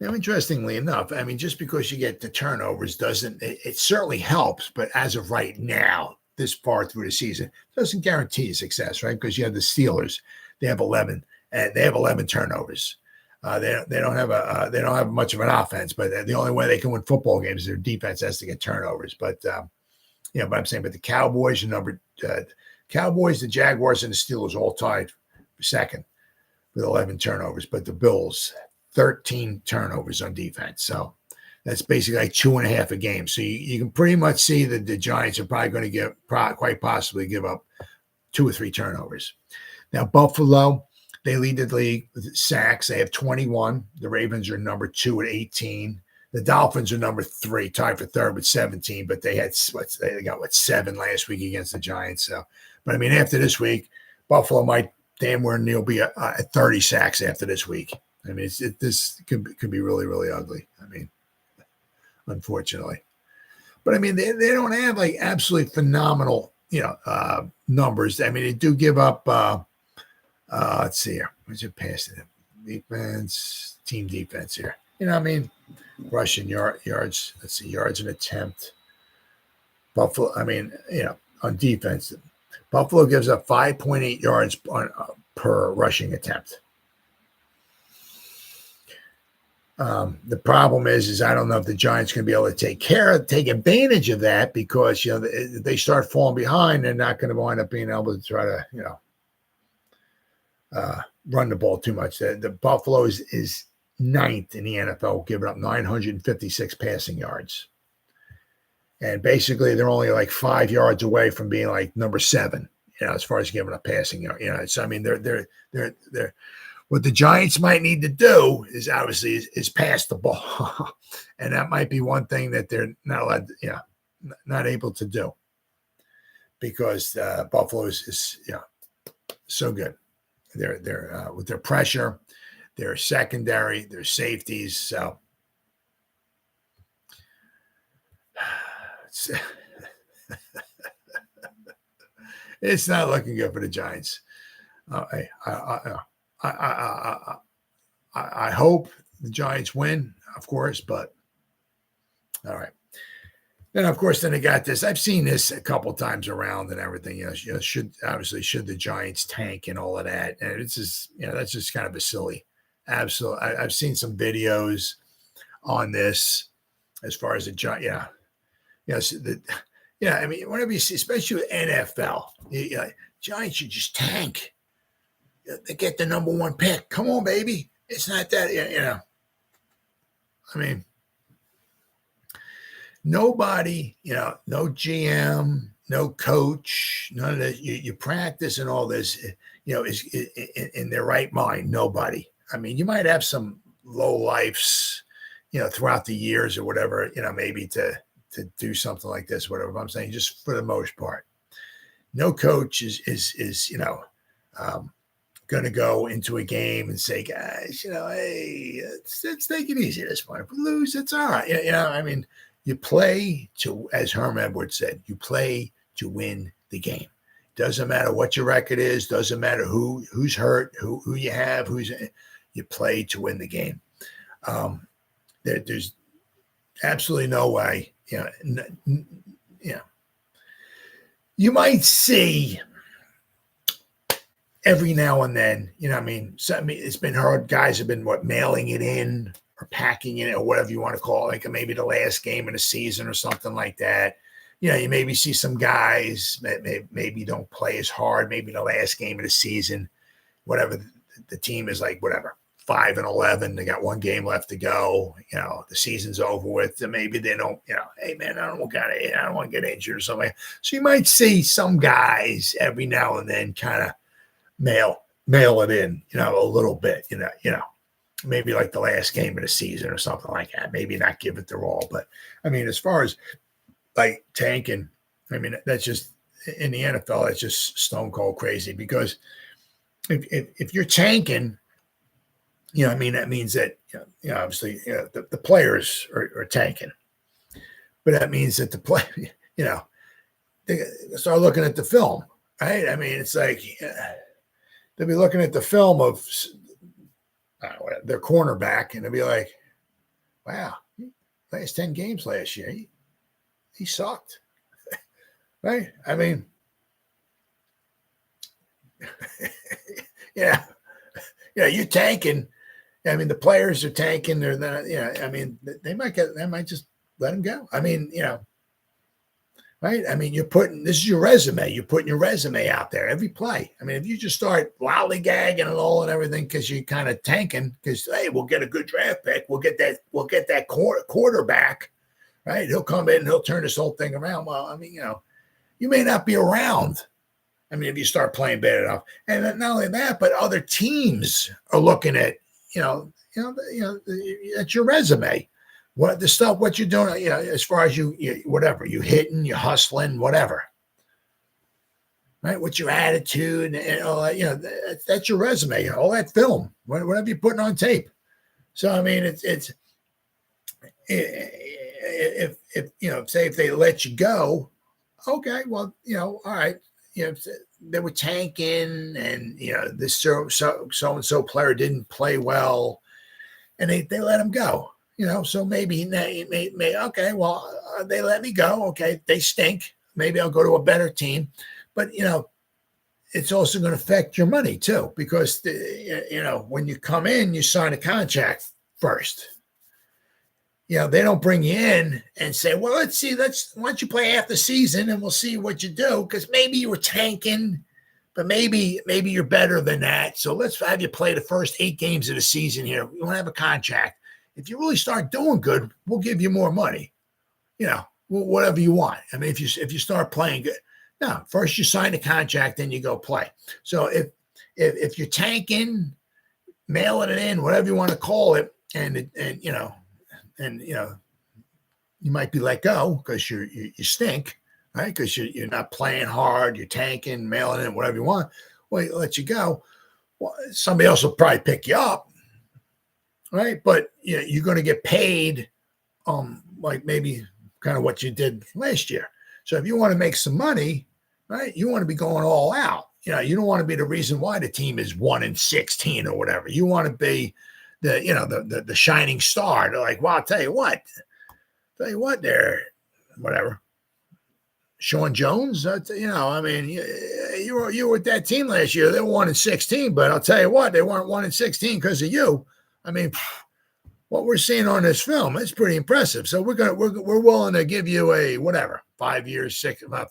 Now, interestingly enough, I mean, just because you get the turnovers it certainly helps. But as of right now, this far through the season, doesn't guarantee success, right? Because you have the Steelers, they have 11, and they have 11 turnovers. They don't have much of an offense, but the only way they can win football games is their defense has to get turnovers. But but I'm saying, but the Cowboys are Cowboys, the Jaguars, and the Steelers all tied for second with 11 turnovers. But the Bills, 13 turnovers on defense. So that's basically like 2.5 a game. So you can pretty much see that the Giants are probably going to quite possibly give up 2 or 3 turnovers. Now, Buffalo, they lead the league with sacks. They have 21. The Ravens are number 2 at 18. The Dolphins are number 3, tied for 3rd with 17. But they got 7 last week against the Giants. So, but I mean, after this week, Buffalo might damn near be at 30 sacks after this week. I mean, this could be really, really ugly. I mean, unfortunately, but I mean, they don't have like absolutely phenomenal, numbers. I mean, they do give up. Let's see here. What's your passing defense? Team defense here. I mean, rushing yards. Let's see, yards an attempt. Buffalo. I mean, on defense, Buffalo gives up 5.8 yards per rushing attempt. The problem is I don't know if the Giants can be able to take advantage of that, because if they start falling behind, they're not going to wind up being able to try to run the ball too much. The Buffalo is 9th in the NFL, giving up 956 passing yards, and basically they're only like 5 yards away from being like number 7, as far as giving up passing yards. So I mean, they're what the Giants might need to do is obviously is pass the ball. And that might be one thing that they're not allowed, not able to do, because Buffalo is so good. They're with their pressure, their secondary, their safeties. So it's not looking good for the Giants. I hope the Giants win, of course, but all right. Then, of course, they got this. I've seen this a couple times around and everything. Should the Giants tank and all of that? And it's just, that's just kind of a silly Absolutely. I've seen some videos on this as far as the Giants. Yeah. Yes. I mean, whenever you see, especially with NFL, Giants should just tank. They get the number one pick. Come on, baby. It's not that, I mean, nobody, no GM, no coach, none of that. You practice and all this, is in their right mind. Nobody. I mean, you might have some low lifes, throughout the years or whatever, maybe to do something like this, whatever. But I'm saying just for the most part, no coach is going to go into a game and say, guys, hey, let's take it easy at this point. If we lose, it's all right. I mean, you play to, as Herm Edwards said, you play to win the game. Doesn't matter what your record is. Doesn't matter who's hurt, who you have, you play to win the game. There's absolutely no way. You might see every now and then, it's been heard guys have been mailing it in or packing it or whatever you want to call it, like maybe the last game of the season or something like that. You maybe see some guys that maybe don't play as hard, maybe the last game of the season, whatever the team is like, whatever, 5-11, they got one game left to go, the season's over with, and maybe they don't, hey man, I don't want to get injured or something. So you might see some guys every now and then kind of mail it in, a little bit, maybe like the last game of the season or something like that. Maybe not give it their all, but I mean, as far as like tanking, I mean, that's just in the NFL, that's just stone cold crazy, because if you're tanking, that means that, obviously, the players are tanking, but that means that the play, they start looking at the film, right? I mean, it's like, they'll be looking at the film of their cornerback, and they'll be like, wow, last 10 games last year, he sucked, right? I mean, you're tanking. I mean, the players are tanking. They're not, I mean, they might just let him go. I mean, right? I mean, this is your resume. You're putting your resume out there every play. I mean, if you just start lollygagging and all and everything because you're kind of tanking, because hey, we'll get a good draft pick. We'll get that quarterback, right? He'll come in and he'll turn this whole thing around. Well, I mean, you may not be around. I mean, if you start playing bad enough, and not only that, but other teams are looking at, that's your resume. What you're doing, as far as whatever, you hitting, you hustling, whatever, right? What's your attitude and all that, that's your resume, all that film, whatever you're putting on tape. So, I mean, it's if say if they let you go, okay, well, all right, they were tanking, and this so and so player didn't play well, and they let him go. So maybe okay, well, they let me go. Okay, they stink. Maybe I'll go to a better team. But, it's also going to affect your money too, because, when you come in, you sign a contract first. They don't bring you in and say, well, let's see, why don't you play half the season and we'll see what you do, because maybe you were tanking, but maybe you're better than that. So let's have you play the first 8 games of the season here. We don't have a contract. If you really start doing good, we'll give you more money, whatever you want. I mean, if you start playing good, no, first you sign the contract, then you go play. So if you're tanking, mailing it in, whatever you want to call it, and you might be let go because you stink, right? Because you're not playing hard, you're tanking, mailing in, whatever you want. Well, it let you go. Well, somebody else will probably pick you up. Right. But you're going to get paid like maybe kind of what you did last year. So if you want to make some money, right, you want to be going all out. You don't want to be the reason why the team is 1-16 or whatever. You want to be the shining star. They're like, well, I'll tell you what there, whatever. Sean Jones, I mean, you were with that team last year. They were 1-16, but I'll tell you what, they weren't 1-16 because of you. I mean, what we're seeing on this film is pretty impressive. So we're willing to give you a whatever 5 years, $5, $6,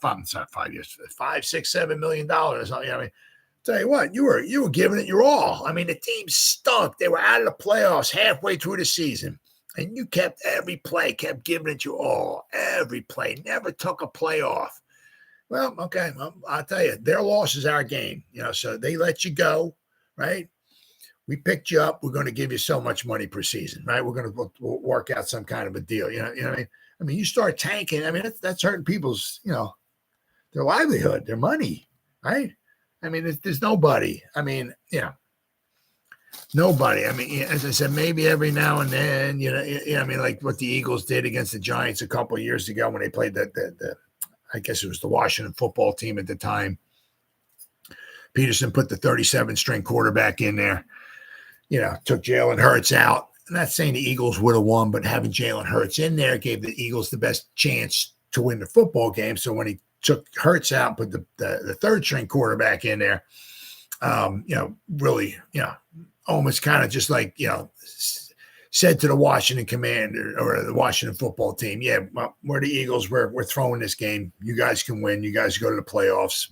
$7 million. I mean, tell you what, you were giving it your all. I mean, the team stunk. They were out of the playoffs halfway through the season, and you kept every play, kept giving it your all. Every play, never took a play off. Well, okay, I'll tell you, their loss is our gain. So they let you go, right? We picked you up. We're going to give you so much money per season, right? We're going to work out some kind of a deal. You know what I mean? I mean, you start tanking. I mean, that's hurting people's, their livelihood, their money, right? I mean, there's nobody. I mean, nobody. I mean, as I said, maybe every now and then, I mean, like what the Eagles did against the Giants a couple of years ago when they played I guess it was the Washington football team at the time. Peterson put the 37-string quarterback in there. Took Jalen Hurts out. I'm not saying the Eagles would have won, but having Jalen Hurts in there gave the Eagles the best chance to win the football game. So when he took Hurts out, put the third-string quarterback in there, really, almost kind of just like, said to the Washington Commander or the Washington football team, yeah, well, we're the Eagles. We're throwing this game. You guys can win. You guys go to the playoffs.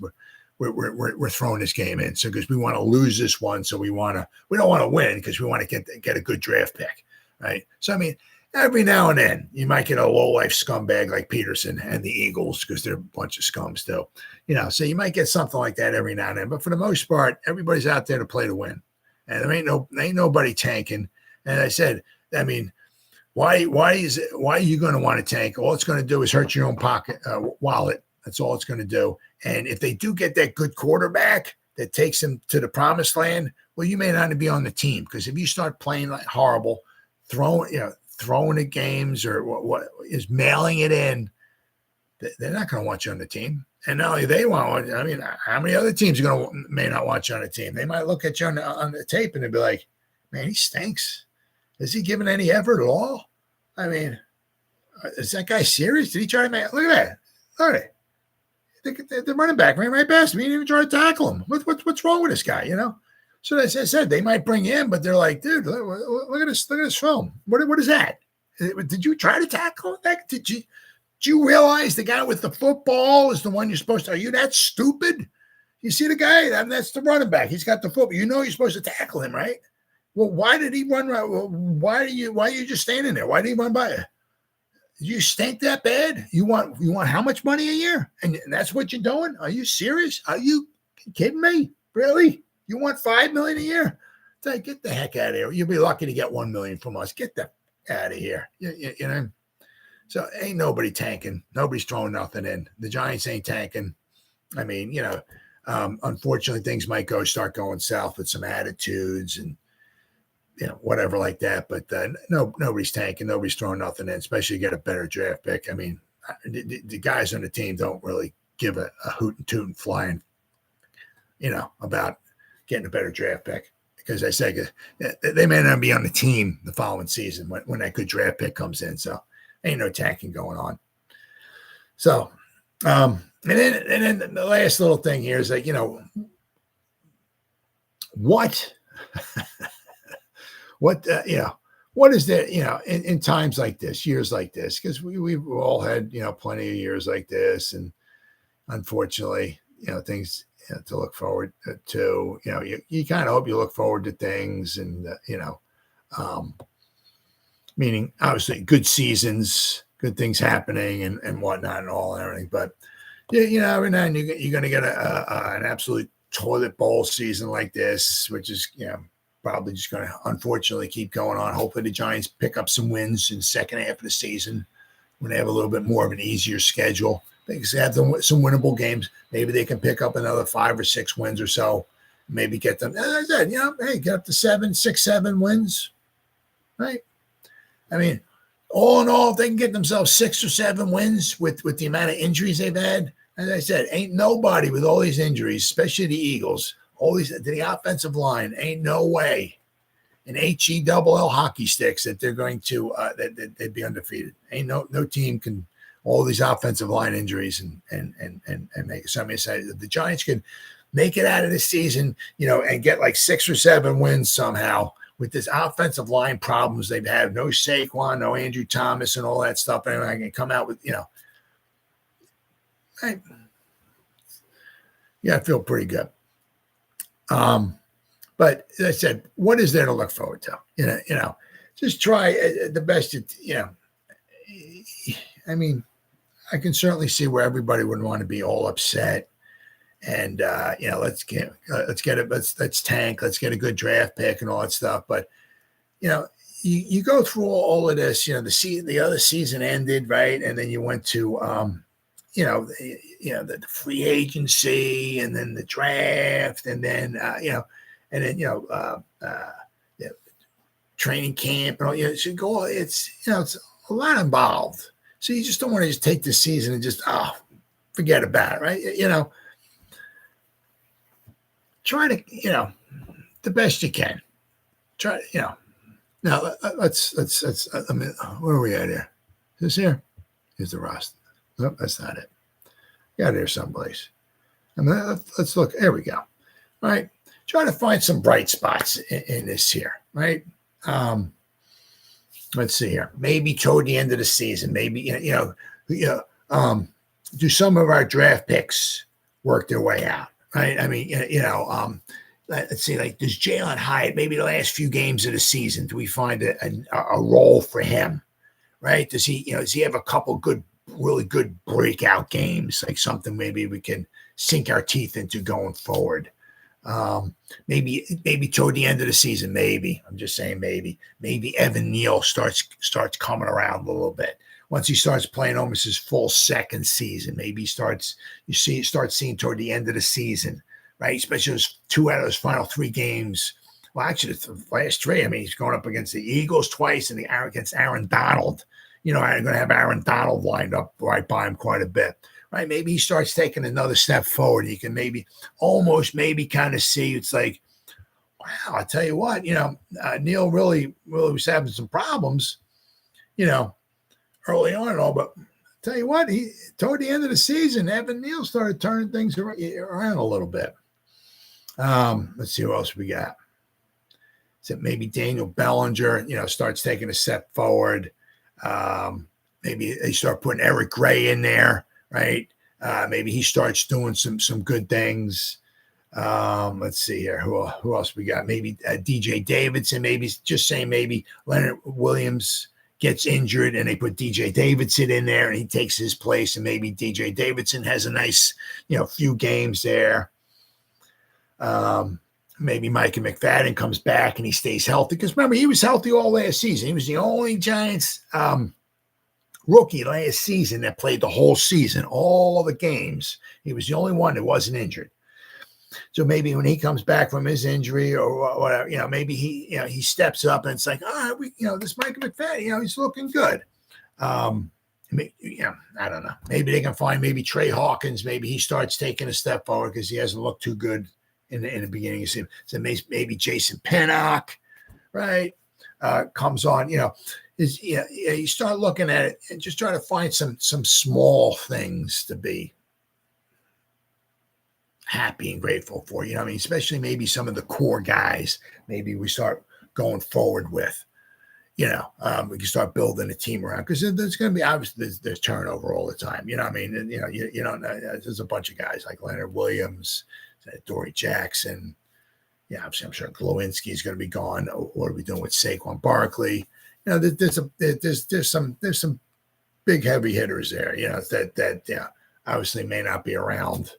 We're throwing this game in. So because we want to lose this one, so we don't want to win because we want to get a good draft pick, right? So I mean, every now and then you might get a low life scumbag like Peterson and the Eagles because they're a bunch of scums too, So you might get something like that every now and then. But for the most part, everybody's out there to play to win, and there ain't nobody tanking. And I said, I mean, why are you going to want to tank? All it's going to do is hurt your own pocket wallet. That's all it's going to do. And if they do get that good quarterback that takes them to the promised land, well, you may not be on the team because if you start playing like horrible, throwing at games or what is mailing it in, they're not going to want you on the team. And not only they want, I mean, how many other teams may not want you on the team? They might look at you on the tape and they'll be like, man, he stinks. Is he giving any effort at all? I mean, is that guy serious? Did he try to make? Look at that. Look at it. The running back ran right past him. He didn't even try to tackle him. What's wrong with this guy? So as I said, they might bring him, but they're like, dude, look at this. Look at this film. What is that? Did you try to tackle that? Did you realize the guy with the football is the one you're supposed to? Are you that stupid? You see the guy? That's the running back. He's got the football. You're supposed to tackle him, right? Well, why did he run? Why are you just standing there? Why did he run by you? You stink that bad? You want how much money a year? And that's what you're doing? Are you serious? Are you kidding me? Really? You want $5 million a year? Say, get the heck out of here. You'll be lucky to get $1 million from us. Get the out of here. So ain't nobody tanking. Nobody's throwing nothing in. The Giants ain't tanking. I mean, unfortunately, things might start going south with some attitudes and whatever like that. But nobody's tanking. Nobody's throwing nothing in, especially get a better draft pick. I mean, the guys on the team don't really give a hoot and toot and flying, about getting a better draft pick. Because I said they may not be on the team the following season when that good draft pick comes in. So ain't no tanking going on. So, and then the last little thing here is like, what what is there, in times like this, years like this, because we've all had, plenty of years like this. And unfortunately, things to look forward to, you kind of hope you look forward to things and, meaning obviously good seasons, good things happening and whatnot and all and everything. But, every now and then you're going to get an absolute toilet bowl season like this, which is, probably just going to unfortunately keep going on. Hopefully the Giants pick up some wins in the second half of the season when they have a little bit more of an easier schedule. They have some winnable games. Maybe they can pick up another 5 or 6 wins or so. Maybe get them, as I said, hey, get up to 7 wins, right? I mean, all in all, if they can get themselves 6 or 7 wins with the amount of injuries they've had, as I said, ain't nobody with all these injuries, especially the Eagles, all these to the offensive line, ain't no way in HE-double-L hockey sticks that they're going to that they'd be undefeated. Ain't no team can all these offensive line injuries and make it. So I mean, the Giants could make it out of this season, and get like 6 or 7 wins somehow with this offensive line problems they've had, no Saquon, no Andrew Thomas, and all that stuff, and I can come out with, I feel pretty good. But as I said, what is there to look forward to? Just try the best. I mean, I can certainly see where everybody would want to be all upset, and let's tank, let's get a good draft pick and all that stuff. But you go through all of this. The other season ended, right, and then you went to the free agency, and then the draft, and then training camp, and all. So go. It's a lot involved. So you just don't want to just take the season and just forget about it, right? Try to the best you can. Try Now let's. Where are we at here? Is this here? Here's the roster. Nope, that's not it. Got it here someplace. Let's look. There we go. All right. Try to find some bright spots in this here, right? Let's see here. Maybe toward the end of the season, maybe do some of our draft picks work their way out, right? I mean, let's see, like, does Jalin Hyatt, maybe the last few games of the season, do we find a role for him, right? Does he have a couple really good breakout games, like something maybe we can sink our teeth into going forward? Maybe toward the end of the season, maybe. I'm just saying maybe Evan Neal starts coming around a little bit. Once he starts playing almost his full second season, maybe you start seeing toward the end of the season, right? Especially those 2 out of those final 3 games. Well, actually, the last 3. I mean, he's going up against the Eagles twice and against Aaron Donald. I'm going to have Aaron Donald lined up right by him quite a bit. Right, maybe he starts taking another step forward. You can maybe kind of see, it's like, wow, I tell you what, Neal really was having some problems, early on and all. But I tell you what, toward the end of the season, Evan Neal started turning things around a little bit. Let's see who else we got. So maybe Daniel Bellinger, starts taking a step forward. Maybe they start putting Eric Gray in there. Right. Maybe he starts doing some good things. Let's see here. Who else we got? Maybe DJ Davidson. Maybe Leonard Williams gets injured and they put DJ Davidson in there and he takes his place. And maybe DJ Davidson has a nice, few games there. Maybe Micah McFadden comes back and he stays healthy. Because remember, he was healthy all last season. He was the only Giants rookie last season that played the whole season, all the games. He was the only one that wasn't injured. So maybe when he comes back from his injury or whatever, maybe he steps up and it's like, this Micah McFadden, he's looking good. I don't know. Maybe they can find Trey Hawkins. Maybe he starts taking a step forward because he hasn't looked too good in the beginning of the season. So maybe Jason Pinnock, right, comes on, you start looking at it and just try to find some small things to be happy and grateful for. Especially maybe some of the core guys, maybe we start going forward with, we can start building a team around because there's going to be obviously there's turnover all the time. You don't know, there's a bunch of guys like Leonard Williams, Adoree Jackson. Yeah, I'm sure Glowinski is going to be gone. What are we doing with Saquon Barkley? There's some big heavy hitters there, that obviously may not be around,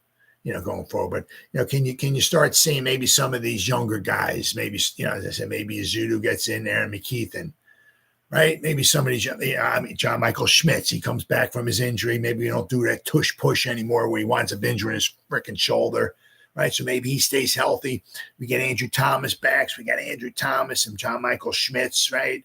going forward. But can you start seeing maybe some of these younger guys? Maybe as I said, maybe Azudu gets in there and McKeithen, right? Maybe some of these, John Michael Schmitz, he comes back from his injury. Maybe we don't do that tush push anymore where he winds up injuring his freaking shoulder. Right, so maybe he stays healthy. We get Andrew Thomas back. So we got Andrew Thomas and John Michael Schmitz, right?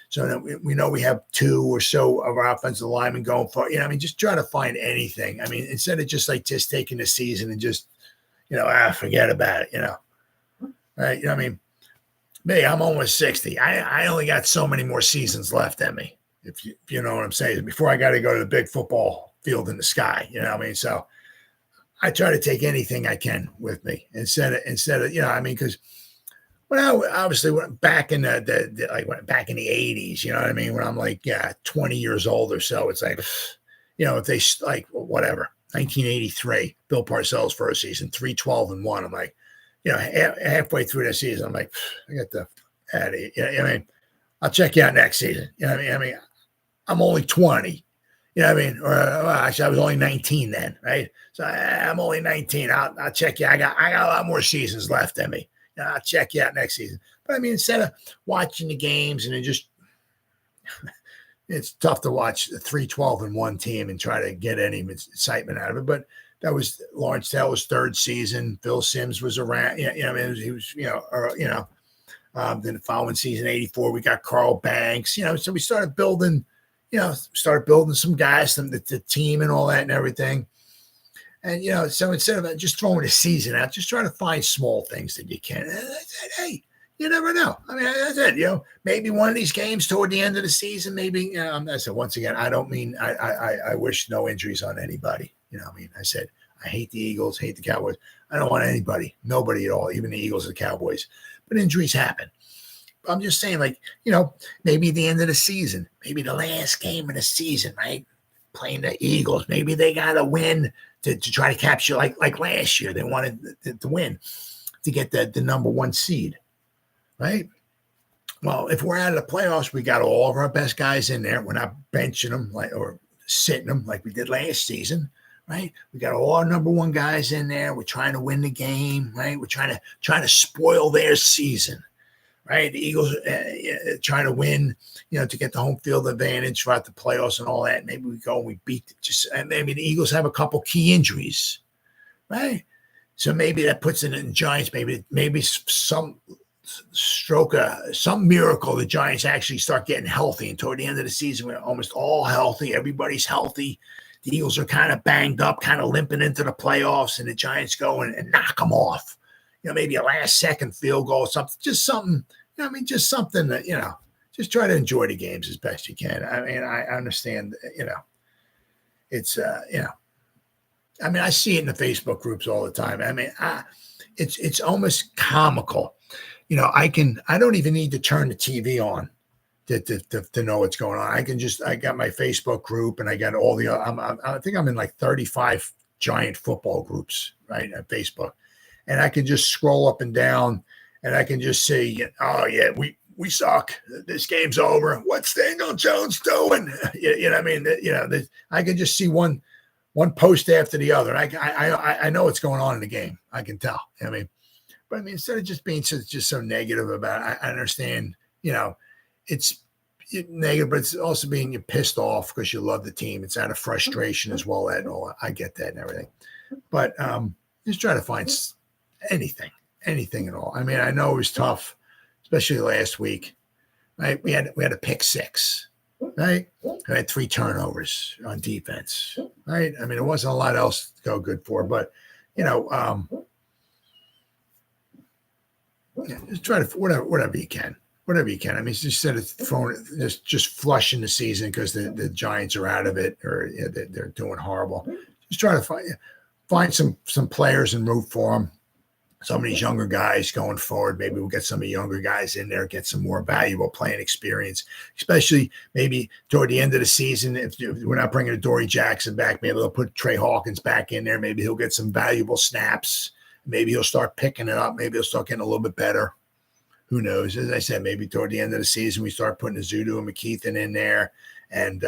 So then we know we have 2 or so of our offensive linemen going for, just try to find anything. Instead of just taking the season and just, forget about it, right? Me, I'm almost 60. I only got so many more seasons left in me, if you know what I'm saying, before I got to go to the big football field in the sky, So I try to take anything I can with me instead of, because when I obviously went back in back in the 80s, you know what I mean? When I'm like, 20 years old or so, it's like, if they like whatever, 1983, Bill Parcells' first season, 3-12-1. I'm like, halfway through the season, I'm like, I got the out of here. I mean, I'll check you out next season. You know what I mean? I'm only 20. You know what I mean? Or actually, I was only 19 then, right? So I'm only 19. I'll check you. I got a lot more seasons left in me. I'll check you out next season. But I mean, instead of watching the games and it's tough to watch a 3-12-1 team and try to get any excitement out of it. But that was Lawrence Taylor's third season. Phil Simms was around. He was then the following season, 84, we got Carl Banks. So we started building. Some guys, the team and all that and everything. And, so instead of just throwing a season out, just try to find small things that you can. Hey, you never know. I mean, that's it. Maybe one of these games toward the end of the season, maybe, I said, once again, I don't mean, I wish no injuries on anybody. I said, I hate the Eagles, hate the Cowboys. I don't want anybody, nobody at all, even the Eagles or the Cowboys. But injuries happen. I'm just saying, maybe the end of the season, maybe the last game of the season, right? Playing the Eagles, maybe they got to win to try to capture, like last year, they wanted to win to get the number one seed, right? Well, if we're out of the playoffs, we got all of our best guys in there. We're not benching them or sitting them like we did last season, right? We got all our number one guys in there. We're trying to win the game, right? We're trying to spoil their season. Right, the Eagles trying to win, to get the home field advantage throughout the playoffs and all that. Maybe we go and we beat maybe the Eagles have a couple key injuries, right? So maybe that puts it in the Giants. Maybe some some miracle the Giants actually start getting healthy, and toward the end of the season we're almost all healthy. Everybody's healthy. The Eagles are kind of banged up, kind of limping into the playoffs, and the Giants go and knock them off. Maybe a last-second field goal, something, just something. Just something that, just try to enjoy the games as best you can. I mean, I understand, it's, I see it in the Facebook groups all the time. I mean, it's almost comical. I don't even need to turn the TV on to know what's going on. I got my Facebook group and I got all the, I think I'm in like 35 giant football groups, right, on Facebook. And I can just scroll up and down. And I can just see, oh, yeah, we suck. This game's over. What's Daniel Jones doing? I can just see one post after the other. I know what's going on in the game. I can tell. But instead of just being just so negative about it, I understand, it's negative, but it's also being pissed off because you love the team. It's out of frustration as well. I get that and everything. But just try to find anything at all. I mean, I know it was tough, especially last week, right? We had a pick six, right? We had 3 turnovers on defense, right? I mean, it wasn't a lot else to go good for, but just try to whatever you can. I mean, instead of just flushing the season because the Giants are out of it or they're doing horrible. Just try to find some players and root for them. Some of these younger guys going forward, maybe we'll get some of the younger guys in there, get some more valuable playing experience, especially maybe toward the end of the season. If we're not bringing Adoree Jackson back, maybe they'll put Trey Hawkins back in there. Maybe he'll get some valuable snaps. Maybe he'll start picking it up. Maybe he'll start getting a little bit better. Who knows? As I said, maybe toward the end of the season, we start putting Azudu and McKeithen in there. And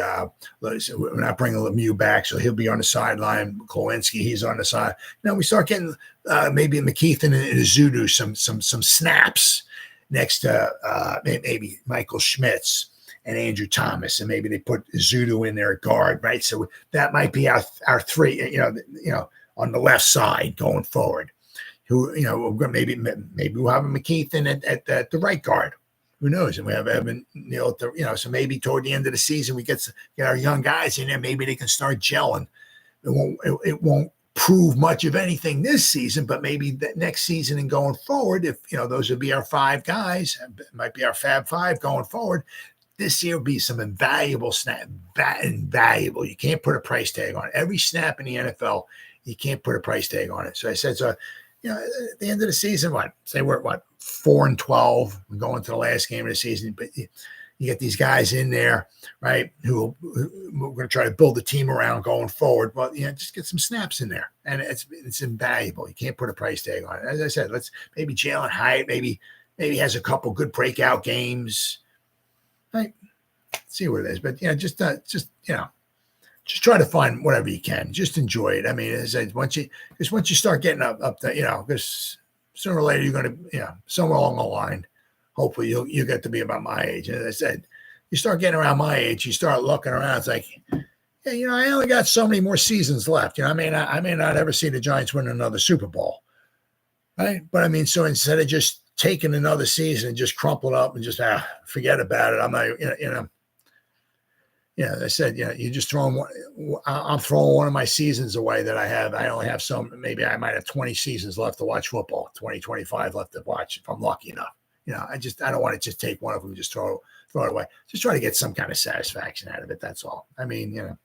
we're not bringing Lemieux back, so he'll be on the sideline. Kowinski, he's on the side. Now we start getting maybe McKeithen and Azudu some snaps next to maybe Michael Schmitz and Andrew Thomas, and maybe they put Azudu in there at guard, right? So that might be our 3, on the left side going forward. Who maybe we'll have a McKeithen at the right guard. Who knows? And we have Evan Neal, so maybe toward the end of the season, we get our young guys in there. Maybe they can start gelling. It won't prove much of anything this season, but maybe the next season and going forward, if, those would be our 5 guys, it might be our Fab 5 going forward. This year will be some invaluable snap, invaluable. You can't put a price tag on it. Every snap in the NFL, you can't put a price tag on it. So I said, at the end of the season, say we're 4-12, we're going to the last game of the season, but you get these guys in there, right, who we're going to try to build the team around going forward. Well, just get some snaps in there, and it's invaluable. You can't put a price tag on it. As I said, let's maybe Jalen Hyatt, maybe has a couple good breakout games, right? See what it is, but just try to find whatever you can. Just enjoy it. I mean, as I said, once you start getting up there, because sooner or later you're going to, somewhere along the line, hopefully you get to be about my age. And as I said, you start getting around my age, you start looking around. It's like, I only got so many more seasons left. I may not ever see the Giants win another Super Bowl, right? But I mean, so instead of just taking another season and just crumple it up and just forget about it, I'm not, as I said, you just I'm throwing one of my seasons away that I have. I only have maybe I might have 20 seasons left to watch football, 20, 25 left to watch if I'm lucky enough. I don't want to just take one of them and just throw it away. Just try to get some kind of satisfaction out of it. That's all. I mean,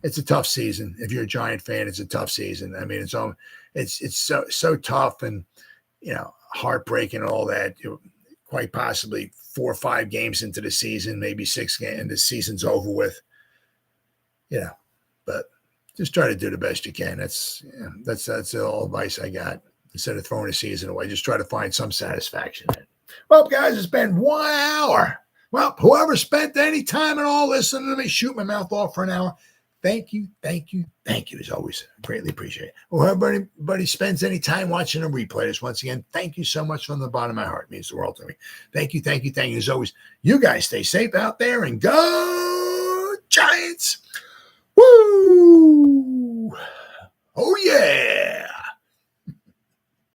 it's a tough season. If you're a Giant fan, it's a tough season. I mean, it's so tough and, heartbreaking and all that. Quite possibly 4 or 5 games into the season, maybe 6 games, and the season's over with. But just try to do the best you can. That's all advice I got. Instead of throwing the season away, just try to find some satisfaction in it. Well, guys, it's been 1 hour. Well, whoever spent any time at all listening to me shoot my mouth off for an hour, thank you. As always, greatly appreciate it. Whoever anybody spends any time watching a replay this, once again, thank you so much from the bottom of my heart. It means the world to me. Thank you. As always, you guys stay safe out there and go Giants. Woo! Oh, yeah.